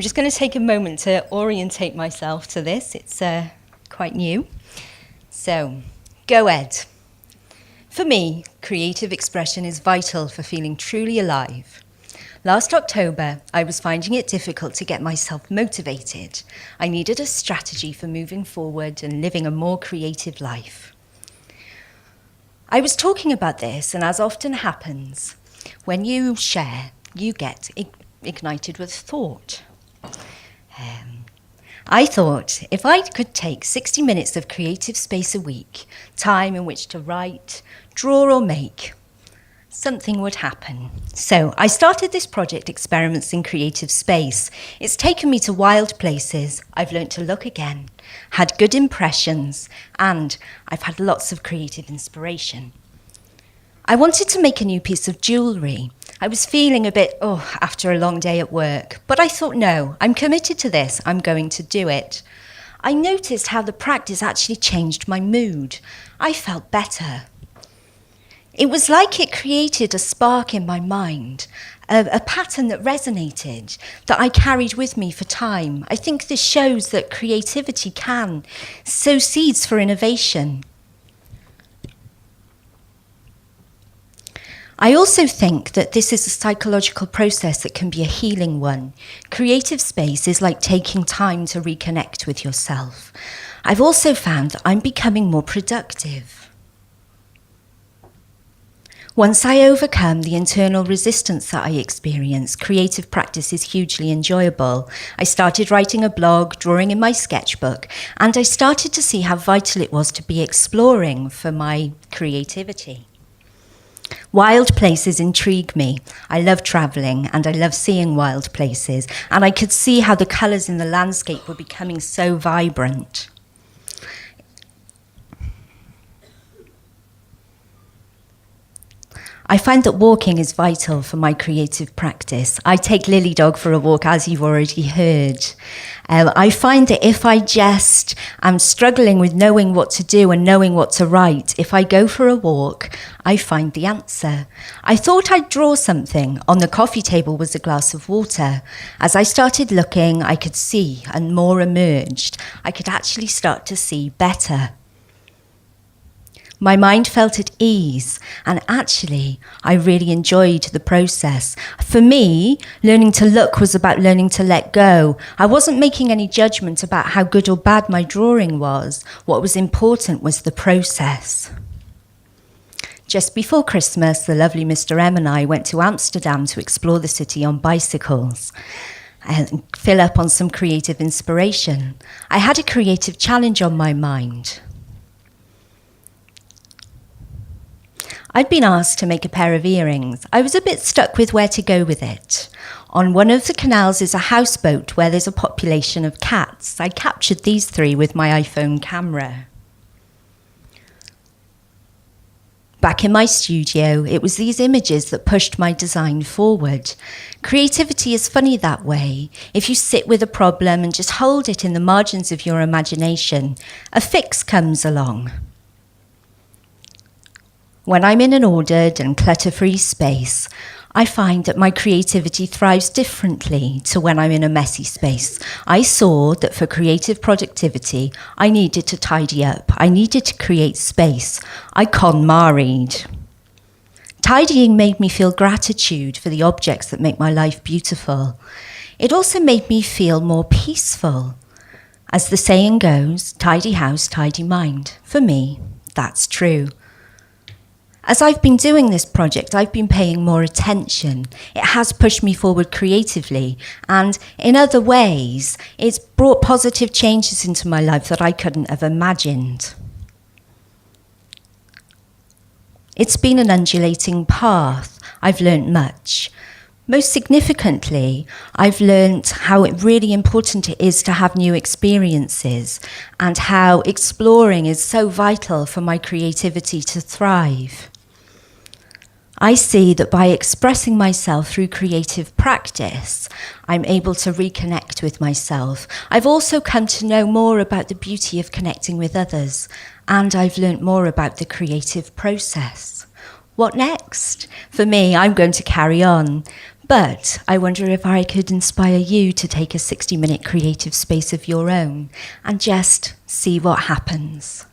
just going to take a moment to orientate myself to this. It's quite new. So, go Ed. For me, creative expression is vital for feeling truly alive. Last October, I was finding it difficult to get myself motivated. I needed a strategy for moving forward and living a more creative life. I was talking about this, and as often happens, when you share, you get ignited with thought. I thought if I could take 60 minutes of creative space a week, time in which to write, draw or make, something would happen. So I started this project, Experiments in Creative Space. It's taken me to wild places. I've learnt to look again, had good impressions, and I've had lots of creative inspiration. I wanted to make a new piece of jewellery. I was feeling a bit, after a long day at work, but I thought, no, I'm committed to this, I'm going to do it. I noticed how the practice actually changed my mood. I felt better. It was like it created a spark in my mind, a pattern that resonated, that I carried with me for time. I think this shows that creativity can sow seeds for innovation. I also think that this is a psychological process that can be a healing one. Creative space is like taking time to reconnect with yourself. I've also found that I'm becoming more productive. Once I overcome the internal resistance that I experience, creative practice is hugely enjoyable. I started writing a blog, drawing in my sketchbook, and I started to see how vital it was to be exploring for my creativity. Wild places intrigue me. I love travelling and I love seeing wild places, and I could see how the colours in the landscape were becoming so vibrant. I find that walking is vital for my creative practice. I take Lily Dog for a walk, as you've already heard. I find that if I just am struggling with knowing what to do and knowing what to write, if I go for a walk, I find the answer. I thought I'd draw something. On the coffee table was a glass of water. As I started looking, I could see, and more emerged. I could actually start to see better. My mind felt at ease, and actually, I really enjoyed the process. For me, learning to look was about learning to let go. I wasn't making any judgment about how good or bad my drawing was. What was important was the process. Just before Christmas, the lovely Mr. M and I went to Amsterdam to explore the city on bicycles and fill up on some creative inspiration. I had a creative challenge on my mind. I'd been asked to make a pair of earrings. I was a bit stuck with where to go with it. On one of the canals is a houseboat where there's a population of cats. I captured these three with my iPhone camera. Back in my studio, it was these images that pushed my design forward. Creativity is funny that way. If you sit with a problem and just hold it in the margins of your imagination, a fix comes along. When I'm in an ordered and clutter-free space, I find that my creativity thrives differently to when I'm in a messy space. I saw that for creative productivity, I needed to tidy up. I needed to create space. I KonMari'd. Tidying made me feel gratitude for the objects that make my life beautiful. It also made me feel more peaceful. As the saying goes, tidy house, tidy mind. For me, that's true. As I've been doing this project, I've been paying more attention. It has pushed me forward creatively, and in other ways, it's brought positive changes into my life that I couldn't have imagined. It's been an undulating path. I've learnt much. Most significantly, I've learnt how really important it is to have new experiences and how exploring is so vital for my creativity to thrive. I see that by expressing myself through creative practice, I'm able to reconnect with myself. I've also come to know more about the beauty of connecting with others, and I've learnt more about the creative process. What next? For me, I'm going to carry on. But I wonder if I could inspire you to take a 60-minute creative space of your own and just see what happens.